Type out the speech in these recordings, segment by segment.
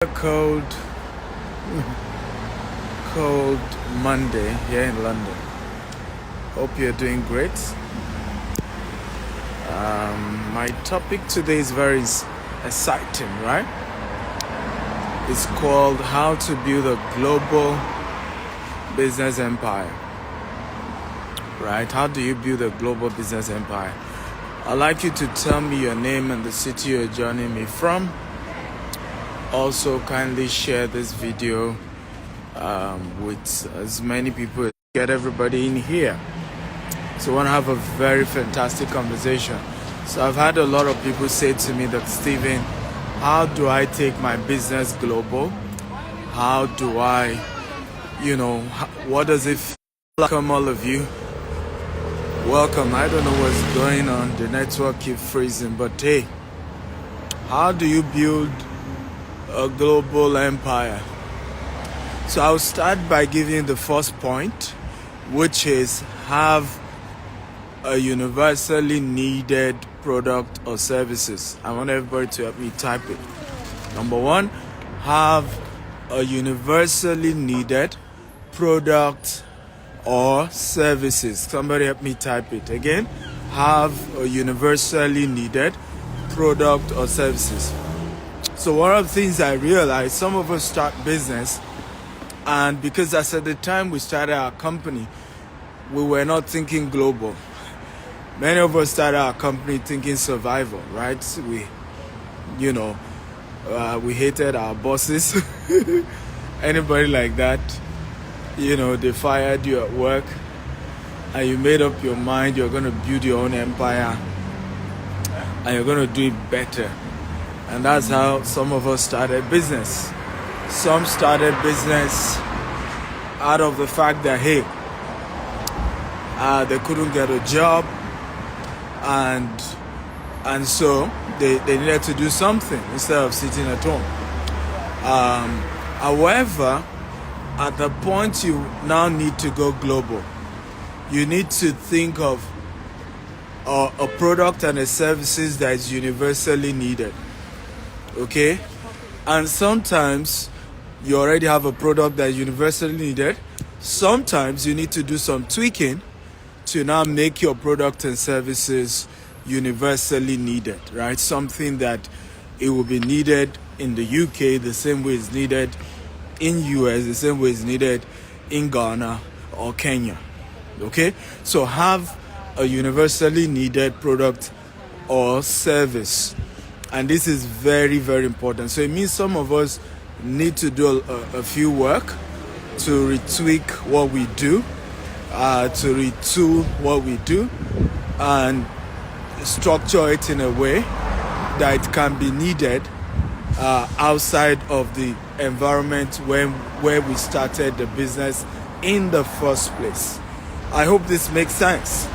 Cold, cold Monday here in London. Hope you're doing great. My topic today is very exciting, right? It's called How to Build a Global Business Empire. Right? How do you build a global business empire? I'd like you to tell me your name and the city you're joining me from. Also, kindly share this video with as many people. Get everybody in here. So I want to have a very fantastic conversation. So I've had a lot of people say to me that, Stephen, how do I take my business global? How do I, what does it feel? Welcome all of you. Welcome. I don't know what's going on. The network keeps freezing. But hey, how do you build a global empire? So I'll start by giving the first point, which is have a universally needed product or services. I want everybody to help me type it. Number one, have a universally needed product or services. Somebody help me type it again. Have a universally needed product or services. So one of the things I realized, some of us start business, and because that's at the time we started our company, we were not thinking global. Many of us started our company thinking survival, right? We hated our bosses. Anybody like that? They fired you at work, and you made up your mind you're going to build your own empire, and you're going to do it better. And that's how some of us started business. Some started business out of the fact that, hey, they couldn't get a job, and so they needed to do something instead of sitting at home. However, at the point you now need to go global, you need to think of a product and a services that is universally needed. Okay, and sometimes you already have a product that is universally needed. Sometimes you need to do some tweaking to now make your product and services universally needed, right? Something that it will be needed in the UK the same way it's needed in US, the same way it's needed in Ghana or Kenya. Okay, so have a universally needed product or service. And this is very, very important. So it means some of us need to do a few work to retweak what we do, to retool what we do, and structure it in a way that it can be needed outside of the environment where we started the business in the first place. I hope this makes sense.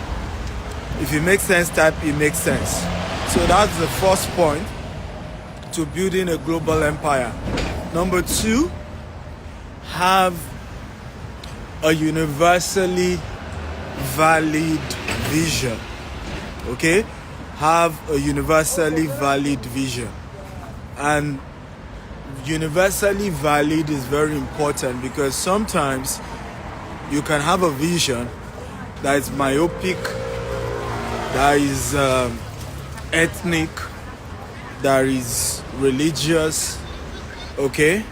If it makes sense, type it makes sense. So that's the first point to building a global empire. Number two, have a universally valid vision. Okay? Have a universally valid vision. And universally valid is very important because sometimes you can have a vision that is myopic, that is ethnic, that is religious, okay?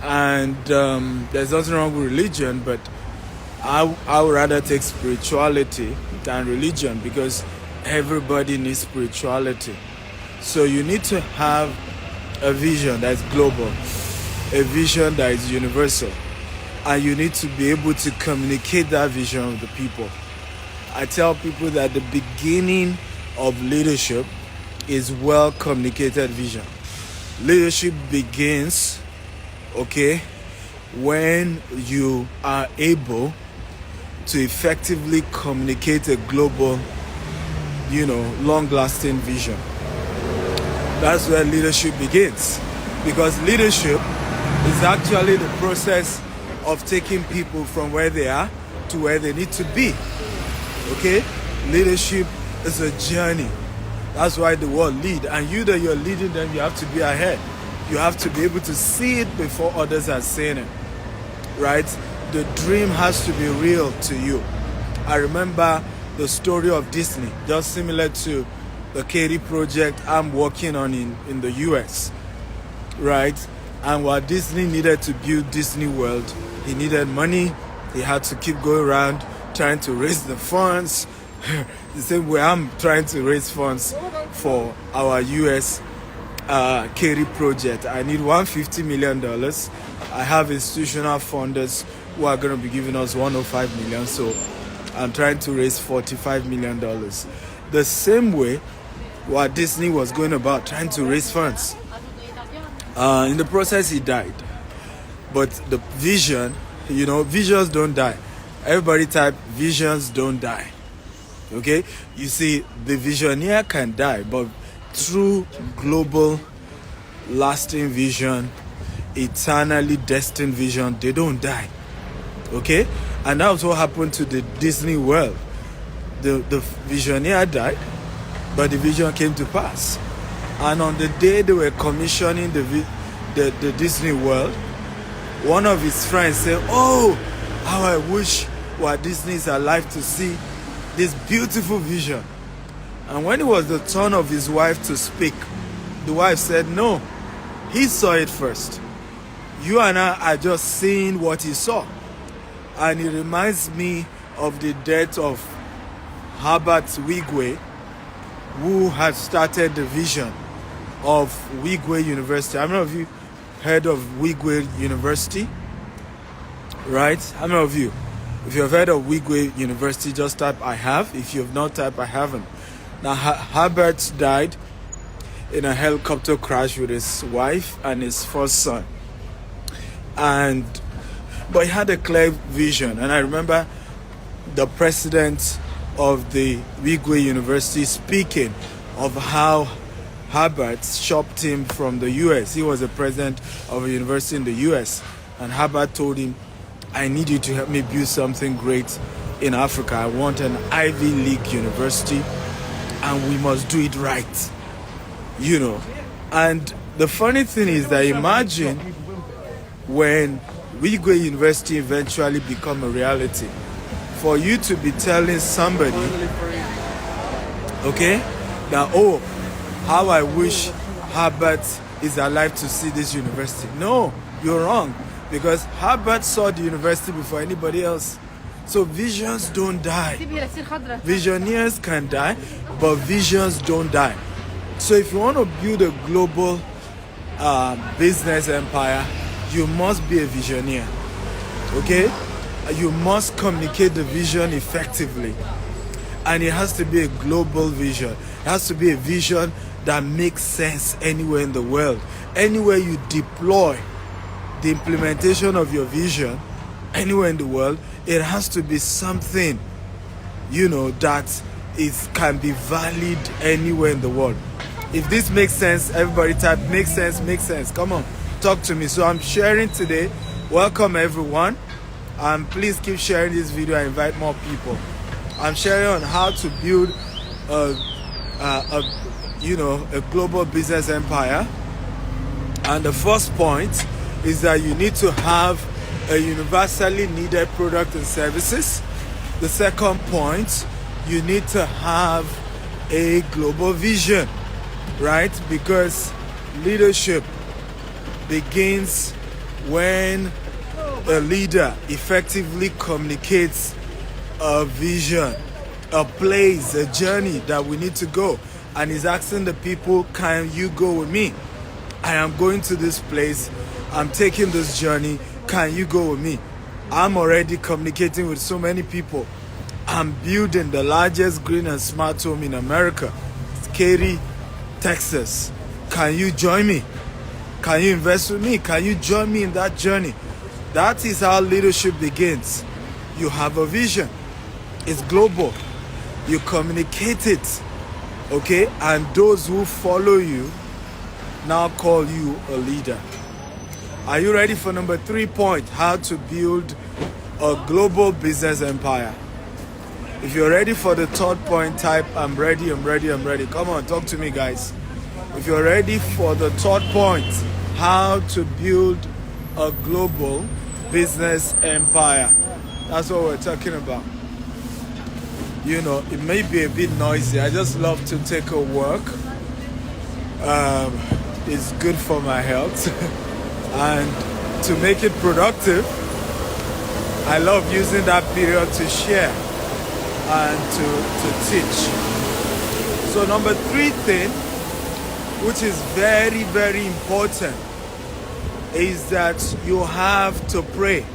And there's nothing wrong with religion, but I would rather take spirituality than religion because everybody needs spirituality. So you need to have a vision that's global, a vision that is universal, and you need to be able to communicate that vision with the people. I tell people that the beginning of leadership is well communicated vision. Leadership begins, okay, when you are able to effectively communicate a global, long-lasting vision. That's where leadership begins, because leadership is actually the process of taking people from where they are to where they need to be. Okay? Leadership is a journey. That's why the word lead. And you that you're leading them, you have to be ahead. You have to be able to see it before others are seeing it, right? The dream has to be real to you. I remember the story of Disney, just similar to the Katie project I'm working on in the US, right? And while Disney needed to build Disney World, he needed money. He had to keep going around trying to raise the funds. The same way I'm trying to raise funds for our US Katie project. I need $150 million. I have institutional funders who are going to be giving us $105 million. So I'm trying to raise $45 million. The same way what Disney was going about trying to raise funds. In the process, he died. But the vision, visions don't die. Everybody type, visions don't die. Okay? You see, the visioneer can die, but true global lasting vision, eternally destined vision, they don't die. Okay? And that's what happened to the Disney World. The visioneer died, but the vision came to pass. And on the day they were commissioning the Disney World, one of his friends said, "Oh, how I wish Walt Disney is alive to see this beautiful vision." And when it was the turn of his wife to speak, the wife said, "No, he saw it first. You and I are just seeing what he saw." And it reminds me of the death of Herbert Wigwe, who had started the vision of Wigwe University. How many of you heard of Wigwe University? Right? How many of you? If you have heard of Wigwe University, just type "I have." If you have not typed "I haven't." Now, Herbert died in a helicopter crash with his wife and his first son. But he had a clear vision. And I remember the president of the Wigwe University speaking of how Herbert shopped him from the US. He was the president of a university in the US. And Herbert told him, "I need you to help me build something great in Africa. I want an Ivy League university, and we must do it right." And the funny thing is that imagine when Wigwe University eventually become a reality, for you to be telling somebody, okay, that, "Oh, how I wish Herbert is alive to see this university." No, you're wrong, because Herbert saw the university before anybody else. So visions don't die. Visionaries can die, but visions don't die. So if you want to build a global business empire, you must be a visionary. Okay? You must communicate the vision effectively. And it has to be a global vision. It has to be a vision that makes sense anywhere in the world. Anywhere you deploy the implementation of your vision, anywhere in the world, it has to be something, that can be valid anywhere in the world. If this makes sense, everybody type "makes sense, makes sense." Come on, talk to me. So I'm sharing today. Welcome everyone. Please keep sharing this video and invite more people. I'm sharing on how to build a global business empire. And the first point is that you need to have a universally needed product and services. The second point, you need to have a global vision, right? Because leadership begins when a leader effectively communicates a vision, a place, a journey that we need to go, and is asking the people, "Can you go with me? I am going to this place. I'm taking this journey. Can you go with me?" I'm already communicating with so many people. I'm building the largest green and smart home in America, Katy, Texas. Can you join me? Can you invest with me? Can you join me in that journey? That is how leadership begins. You have a vision. It's global. You communicate it, okay? And those who follow you now call you a leader. Are you ready for number 3 point? How to build a global business empire. If you're ready for the third point, type "I'm ready, I'm ready, I'm ready." Come on, talk to me, guys. If you're ready for the third point, how to build a global business empire. That's what we're talking about. You know, it may be a bit noisy. I just love to take a walk. It's good for my health. And to make it productive, I love using that period to share and to teach. So number 3 thing, which is very, very important, is that you have to pray.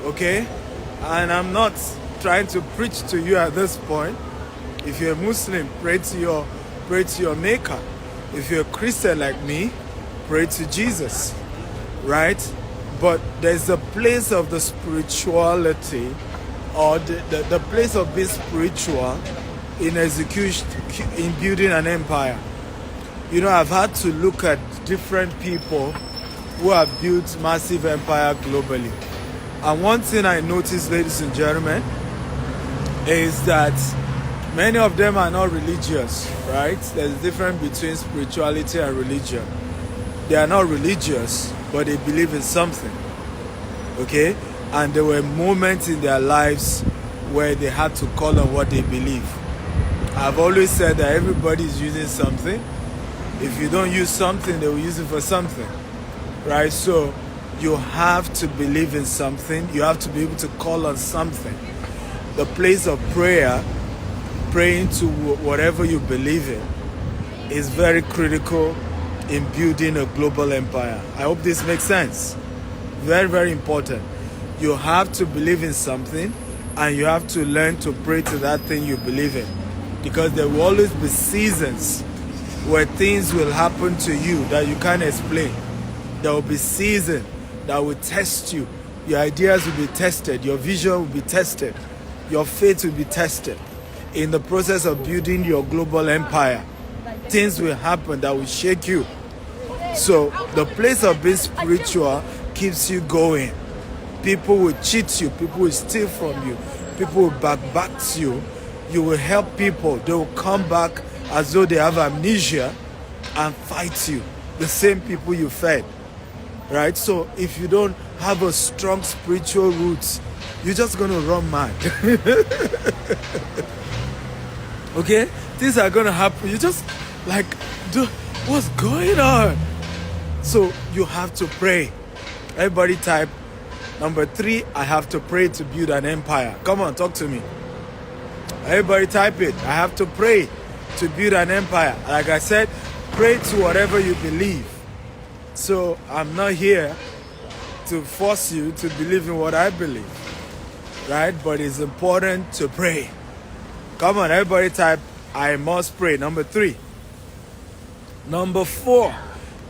Okay? And I'm not trying to preach to you at this point. If you're a Muslim, pray to your maker. If you're a Christian like me, pray to Jesus. Right? But there's a place of the spirituality, or the place of being spiritual in execution, in building an empire. You know, I've had to look at different people who have built massive empire globally. And one thing I noticed, ladies and gentlemen, is that many of them are not religious, right? There's a difference between spirituality and religion. They are not religious, but they believe in something, okay? And there were moments in their lives where they had to call on what they believe. I've always said that everybody is using something. If you don't use something, they will use it for something, right? So you have to believe in something. You have to be able to call on something. The place of prayer, praying to whatever you believe in, is very critical in building a global empire. I hope this makes sense. Very, very important. You have to believe in something, and you have to learn to pray to that thing you believe in. Because there will always be seasons where things will happen to you that you can't explain. There will be seasons that will test you. Your ideas will be tested. Your vision will be tested. Your faith will be tested. In the process of building your global empire, things will happen that will shake you. So the place of being spiritual keeps you going. People will cheat you. People will steal from you. People will backbite you. You will help people. They will come back as though they have amnesia and fight you. The same people you fed. Right? So if you don't have a strong spiritual roots, you're just going to run mad. Okay? Things are going to happen. You just like, dude, what's going on? So you have to pray. Everybody type, number 3, I have to pray to build an empire. Come on, talk to me. Everybody type it. I have to pray to build an empire. Like I said, pray to whatever you believe. So I'm not here to force you to believe in what I believe. Right? But it's important to pray. Come on, everybody type, I must pray. Number 3. Number 4,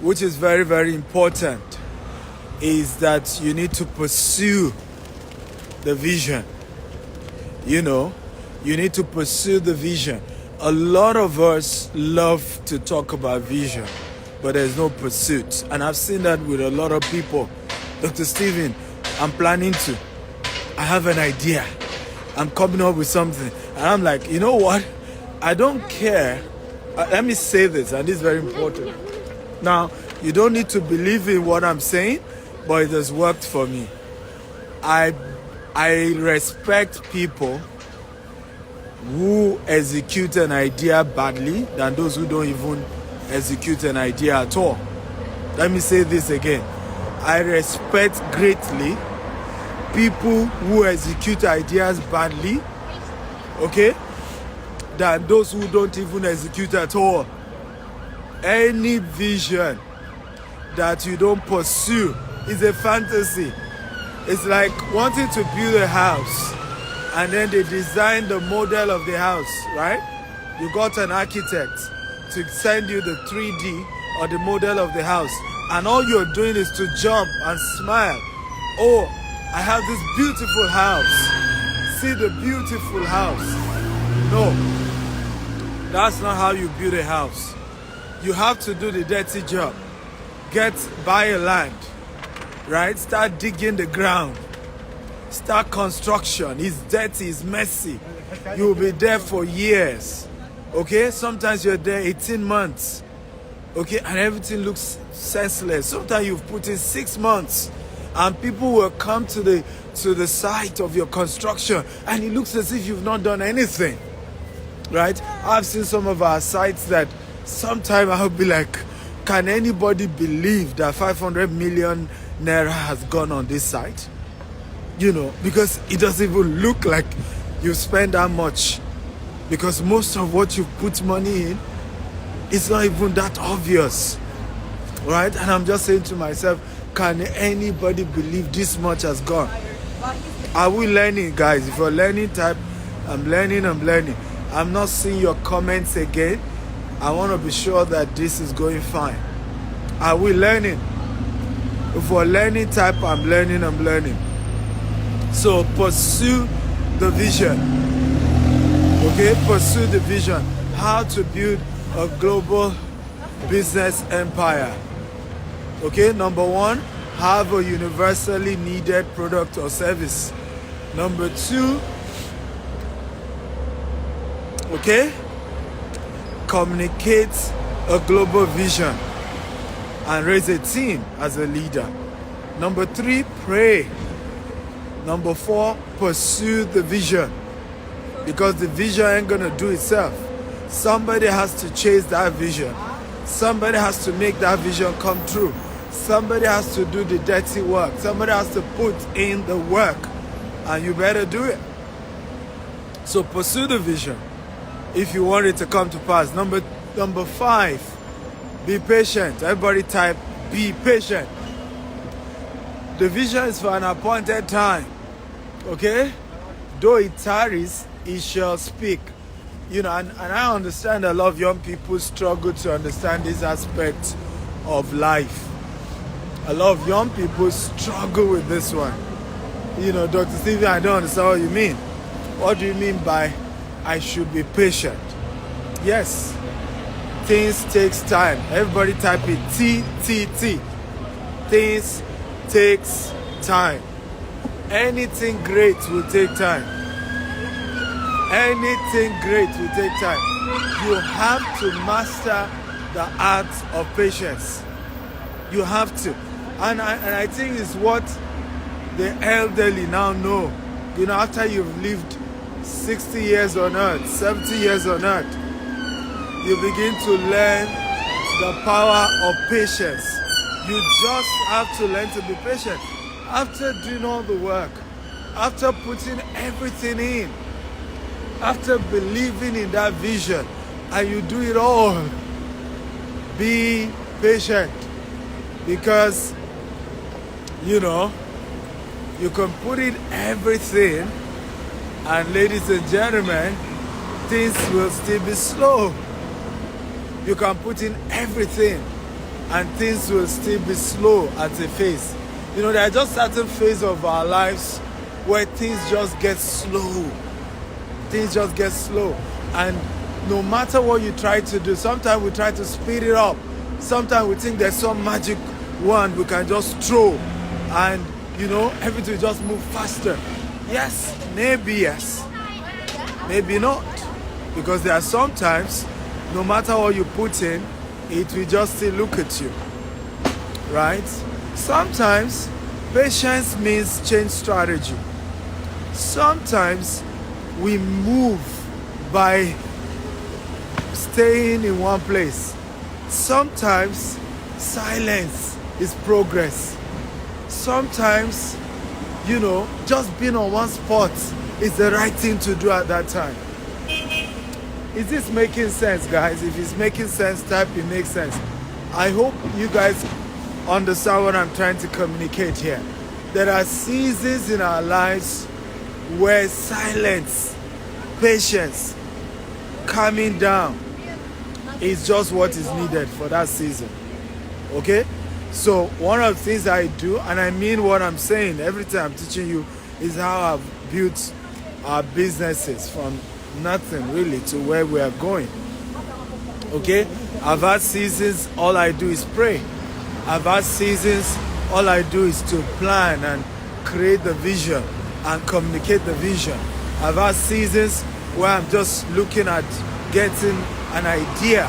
which is very, very important, is that you need to pursue the vision. You know, you need to pursue the vision. A lot of us love to talk about vision, but there's no pursuit. And I've seen that with a lot of people. Dr. Stephen, I'm planning to. I have an idea. I'm coming up with something. And I'm like, you know what? I don't care. Let me say this, and this is very important. Now, you don't need to believe in what I'm saying, but it has worked for me. I respect people who execute an idea badly than those who don't even execute an idea at all. Let me say this again. I respect greatly people who execute ideas badly, okay, than those who don't even execute at all. Any vision that you don't pursue is a fantasy. It's like wanting to build a house and then they design the model of the house, right? You got an architect to send you the 3D or the model of the house, and all you're doing is to jump and smile. Oh, I have this beautiful house. See the beautiful house. No, that's not how you build a house. You have to do the dirty job. Buy a land, right? Start digging the ground. Start construction. It's dirty, it's messy. You will be there for years. Okay? Sometimes you're there 18 months. Okay? And everything looks senseless. Sometimes you've put in 6 months, and people will come to the site of your construction, and it looks as if you've not done anything. Right? I've seen some of our sites that sometimes I'll be like, can anybody believe that 500 million naira has gone on this site? Because it doesn't even look like you spend that much. Because most of what you put money in is not even that obvious. Right? And I'm just saying to myself, can anybody believe this much has gone? Are we learning, guys? If you're learning, type, I'm learning. I'm not seeing your comments again. I want to be sure that this is going fine. Are we learning? If we're learning, type, I'm learning. So pursue the vision. Okay, pursue the vision. How to build a global business empire. Okay, number 1, have a universally needed product or service. Number 2, okay, communicate a global vision and raise a team as a leader. Number 3, pray. Number 4, pursue the vision, because the vision ain't gonna do itself. Somebody has to chase that vision. Somebody has to make that vision come true. Somebody has to do the dirty work. Somebody has to put in the work, and you better do it. So pursue the vision if you want it to come to pass. Number 5, be patient. Everybody type, be patient. The vision is for an appointed time. Okay? Though it tarries, it shall speak. And I understand a lot of young people struggle to understand this aspect of life. A lot of young people struggle with this one. Dr. Stephen, I don't understand what you mean. What do you mean by I should be patient? Yes, things takes time. Everybody type it, T. Things takes time. Anything great will take time. Anything great will take time. You have to master the art of patience. You have to. And I think it's what the elderly now know. After you've lived 60 years on earth, 70 years on earth, you begin to learn the power of patience. You just have to learn to be patient. After doing all the work, after putting everything in, after believing in that vision, and you do it all, be patient. Because, you can put in everything, and ladies and gentlemen, things will still be slow. You can put in everything, and things will still be slow at a phase. There are just certain phases of our lives where things just get slow. Things just get slow. And no matter what you try to do, sometimes we try to speed it up. Sometimes we think there's some magic wand we can just throw, and everything will just move faster. Yes, maybe yes. Maybe not. Because there are sometimes, no matter what you put in, it will just still look at you. Right? Sometimes patience means change strategy. Sometimes we move by staying in one place. Sometimes silence is progress. Sometimes, just being on one spot is the right thing to do at that time. Is this making sense, guys? If it's making sense, type it makes sense. I hope you guys understand what I'm trying to communicate here. There are seasons in our lives where silence, patience, calming down is just what is needed for that season. Okay? So one of the things I do, and I mean what I'm saying every time I'm teaching you, is how I've built our businesses from nothing really to where we are going. Okay? I've had seasons, all I do is pray. I've had seasons, all I do is to plan and create the vision and communicate the vision. I've had seasons where I'm just looking at getting an idea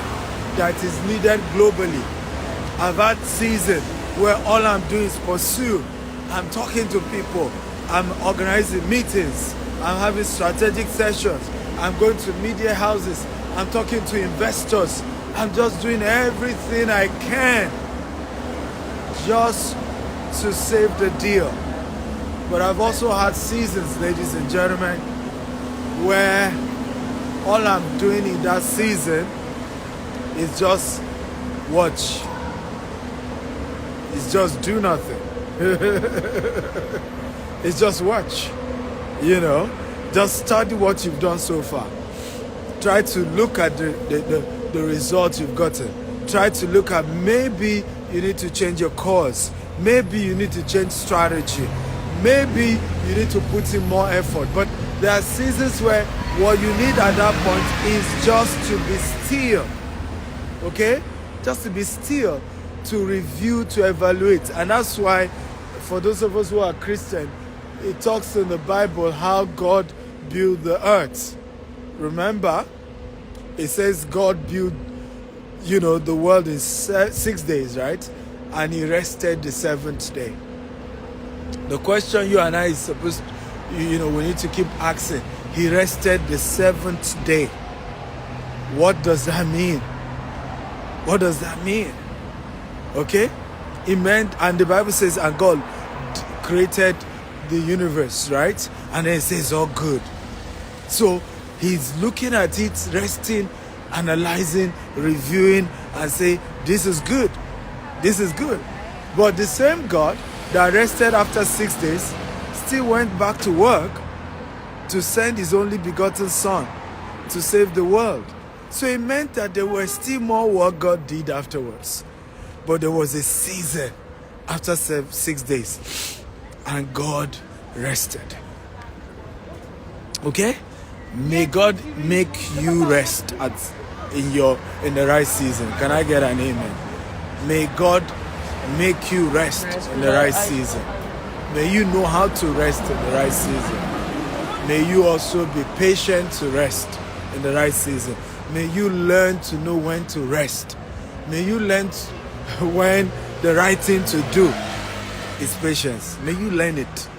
that is needed globally. I've had season where all I'm doing is pursue. I'm talking to people. I'm organizing meetings. I'm having strategic sessions. I'm going to media houses. I'm talking to investors. I'm just doing everything I can just to save the deal. But I've also had seasons, ladies and gentlemen, where all I'm doing in that season is just watch. It's just do nothing. It's just watch. You know, just study what you've done so far. Try to look at the results you've gotten. Try to look at maybe you need to change your course. Maybe you need to change strategy. Maybe you need to put in more effort. But there are seasons where what you need at that point is just to be still. Okay? Just to be still, to review, to evaluate. And that's why, for those of us who are Christian, it talks in the Bible how God built the earth. Remember, it says God built, the world in 6 days, right? And he rested the seventh day. The question you and I is supposed to, we need to keep asking. He rested the seventh day. What does that mean? What does that mean? Okay? It meant, and the Bible says, and God created the universe, right? And then it says, all good. So he's looking at it, resting, analyzing, reviewing, and say, this is good. This is good. But the same God that rested after 6 days still went back to work to send his only begotten son to save the world. So it meant that there was still more work God did afterwards. But there was a season after 6 days, and God rested. Okay? May God make you rest in the right season. Can I get an amen? May God make you rest in the right season. May you know how to rest in the right season. May you also be patient to rest in the right season. May you learn to know when to rest. May you learn when the right thing to do is patience. May you learn it.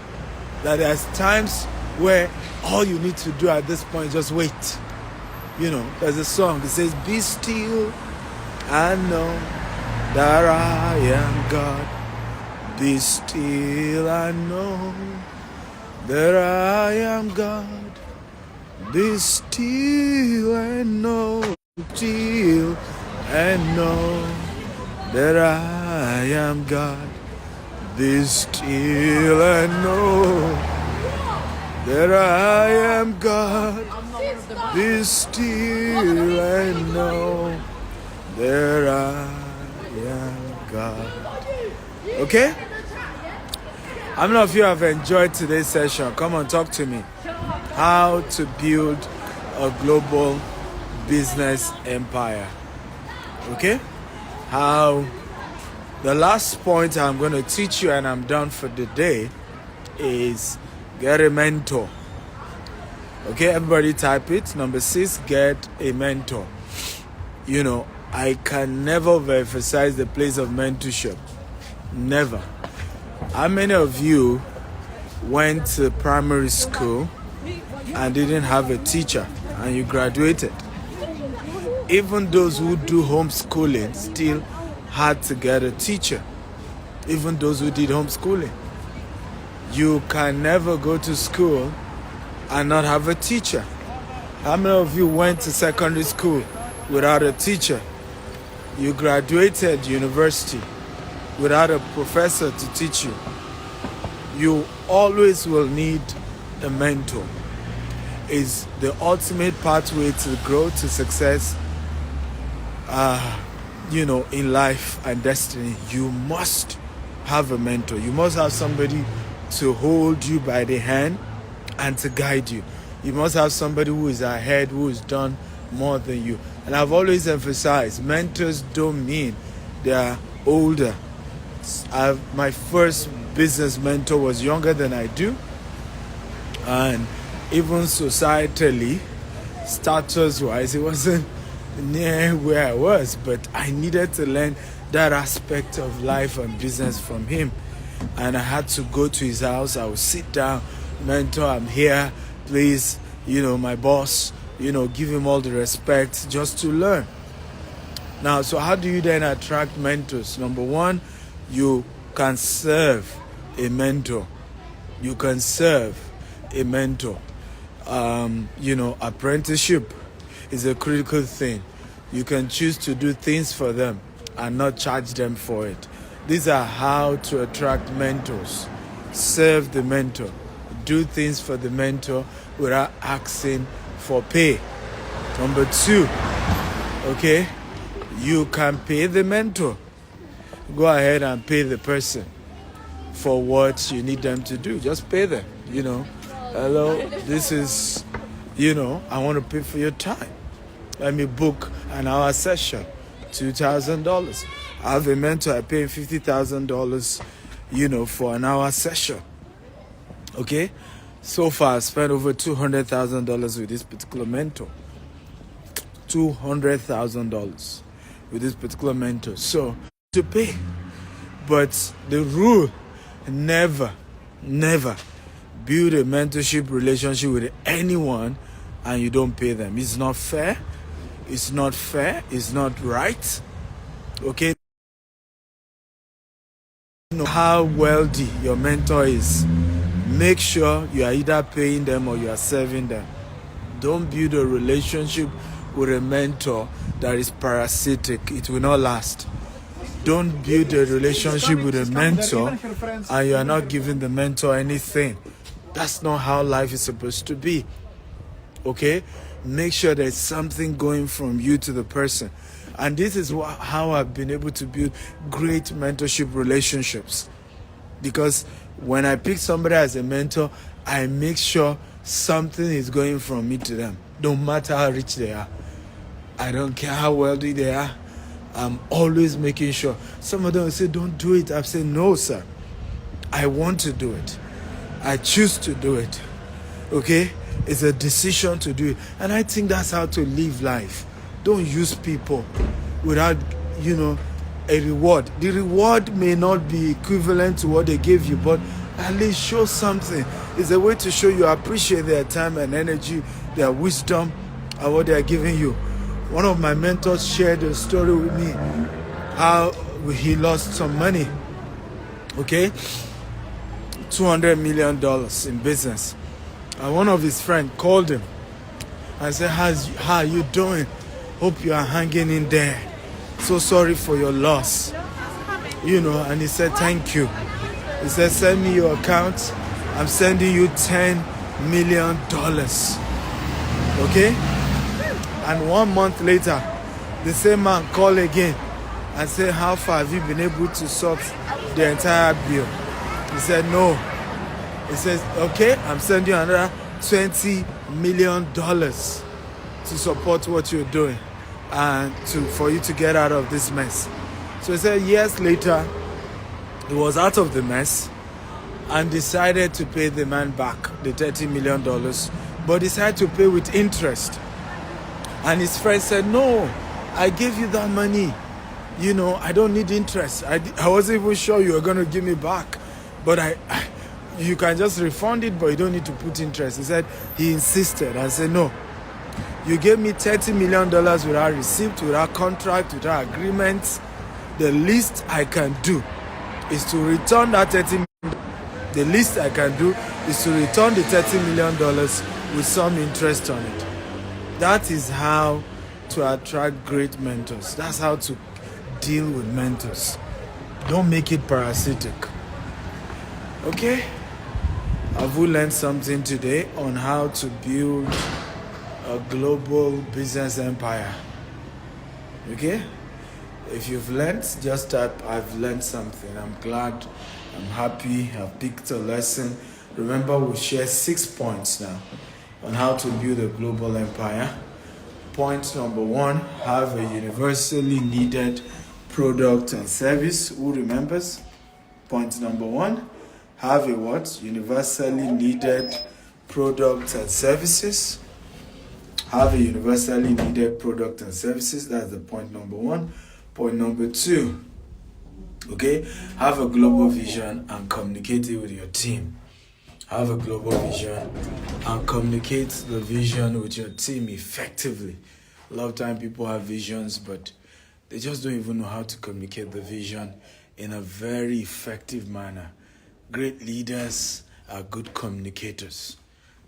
That there's times where all you need to do at this point is just wait. There's a song that says, be still and know that I am God. Be still and know that I am God. Be still and know, still and know that I am God. Be still and know that I am God. Be still and know that I am God. Okay? How many of you have enjoyed today's session? Come on, talk to me. How to build a global business empire. Okay? How the last point I'm going to teach you, and I'm done for the day, is get a mentor. Okay, everybody type it. Number 6, get a mentor. I can never emphasize the place of mentorship. Never. How many of you went to primary school and didn't have a teacher and you graduated? Even those who do homeschooling still had to get a teacher. Even those who did homeschooling. You can never go to school and not have a teacher. How many of you went to secondary school without a teacher? You graduated university without a professor to teach you. You always will need a mentor. It's the ultimate pathway to growth, to success, in life and destiny. You must have a mentor. You must have somebody to hold you by the hand and to guide you. You must have somebody who is ahead, who has done more than you. And I've always emphasized, mentors don't mean they are older. My first business mentor was younger than I do. And even societally, status-wise, it wasn't near where I was. But I needed to learn that aspect of life and business from him. And I had to go to his house. I would sit down, mentor, I'm here, please, my boss, give him all the respect just to learn. Now, so how do you then attract mentors? Number one, you can serve a mentor. You can serve a mentor. Apprenticeship is a critical thing. You can choose to do things for them and not charge them for it. These are how to attract mentors. Serve the mentor. Do things for the mentor without asking for pay. Number two, okay, you can pay the mentor. Go ahead and pay the person for what you need them to do. Just pay them, Hello, this is, I want to pay for your time. Let me book an hour session, $2,000. I have a mentor, I pay him $50,000, for an hour session. Okay? So far, I spent over $200,000 with this particular mentor. $200,000 with this particular mentor. So, to pay. But the rule, never build a mentorship relationship with anyone and you don't pay them. It's not fair. It's not fair. It's not right. Okay? Know how wealthy your mentor is. Make sure you are either paying them or you are serving them. Don't build a relationship with a mentor that is parasitic. It will not last. Don't build a relationship with a mentor and you are not giving the mentor anything. That's not how life is supposed to be. Okay? Make sure there's something going from you to the person. And this is how I've been able to build great mentorship relationships. Because when I pick somebody as a mentor, I make sure something is going from me to them. No matter how rich they are. I don't care how wealthy they are. I'm always making sure. Some of them will say, don't do it. I've said, no, sir. I want to do it. I choose to do it. Okay? It's a decision to do it. And I think that's how to live life. Don't use people without, a reward. The reward may not be equivalent to what they gave you, but at least show something. It's a way to show you appreciate their time and energy, their wisdom, and what they are giving you. One of my mentors shared a story with me how he lost some money. Okay? $200 million in business. And one of his friends called him and said, how are you doing? Hope you are hanging in there. So sorry for your loss. And he said, thank you. He said, send me your account. I'm sending you $10 million. Okay? And 1 month later, the same man called again and said, how far have you been able to sort the entire bill? He said, no. He says, okay, I'm sending you another $20 million to support what you're doing and for you to get out of this mess. So he said years later, he was out of the mess and decided to pay the man back the $30 million, but decided to pay with interest. And his friend said, no, I gave you that money. I don't need interest. I wasn't even sure you were going to give me back. But you can just refund it, but you don't need to put interest. He insisted and said, no, you gave me $30 million without receipt, without contract, without agreement. The least I can do is to return that $30 million. The least I can do is to return the $30 million with some interest on it. That is how to attract great mentors. That's how to deal with mentors. Don't make it parasitic. Okay? Have we learned something today on how to build a global business empire? Okay? If you've learned, just type, I've learned something. I'm glad, I'm happy, I've picked a lesson. Remember, we share 6 points now on how to build a global empire. Point number 1, have a universally needed product and service. Who remembers? Point number 1, have a what? Universally needed product and services. Have a universally needed product and services. That's the point number 1. Point number 2, Okay? Have a global vision and communicate it with your team. Have a global vision and communicate the vision with your team effectively. A lot of time people have visions, but they just don't even know how to communicate the vision in a very effective manner. Great leaders are good communicators.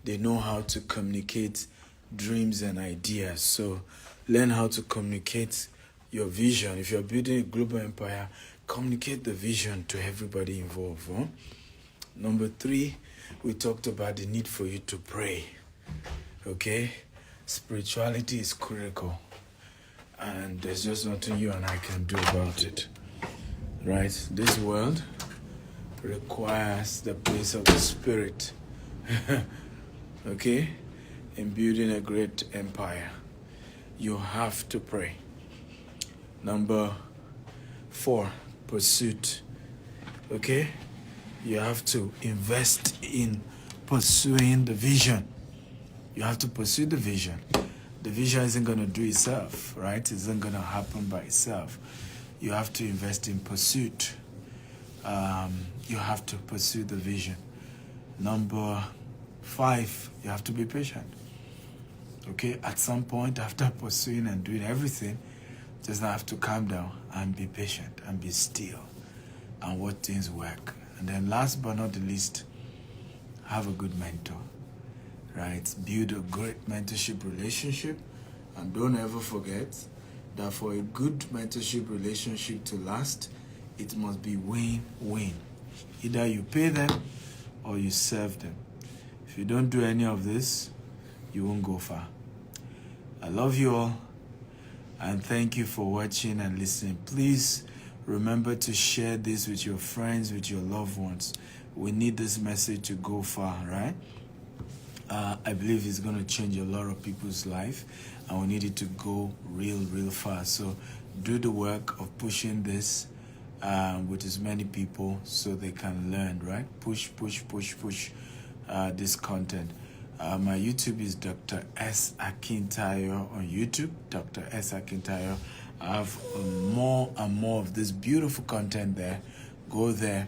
They know how to communicate dreams and ideas. So learn how to communicate your vision. If you're building a global empire, communicate the vision to everybody involved. Huh? Number 3, we talked about the need for you to pray. Okay? Spirituality is critical. And there's just nothing you and I can do about it. Right? This world requires the place of the Spirit. Okay? In building a great empire, you have to pray. Number 4, pursuit. Okay? You have to invest in pursuing the vision. You have to pursue the vision. The vision isn't going to do itself, right? It isn't going to happen by itself. You have to invest in pursuit. You have to pursue the vision. Number 5, you have to be patient. Okay? At some point, after pursuing and doing everything, just have to calm down and be patient and be still and watch things work. And then last but not the least, have a good mentor, right? Build a great mentorship relationship, and don't ever forget that for a good mentorship relationship to last, it must be win-win. Either you pay them or you serve them. If you don't do any of this, you won't go far. I love you all, and thank you for watching and listening. Please remember to share this with your friends, with your loved ones. We need this message to go far, right? I believe it's going to change a lot of people's life, and we need it to go real fast. So do the work of pushing this with as many people so they can learn, right? Push this content. My YouTube is Dr. S. Akintayo on YouTube, Dr. S. Akintayo. I have more and more of this beautiful content there. Go there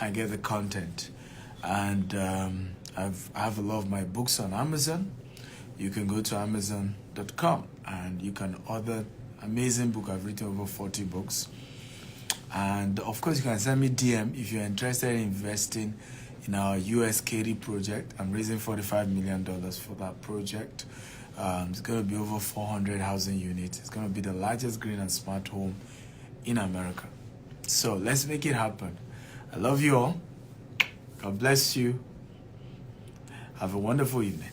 and get the content. And I have a lot of my books on Amazon. You can go to Amazon.com and you can order amazing book. I've written over 40 books. And of course, you can send me DM if you're interested in investing in our US Katy project. I'm raising $45 million for that project. It's going to be over 400 housing units. It's going to be the largest green and smart home in America. So let's make it happen. I love you all. God bless you. Have a wonderful evening.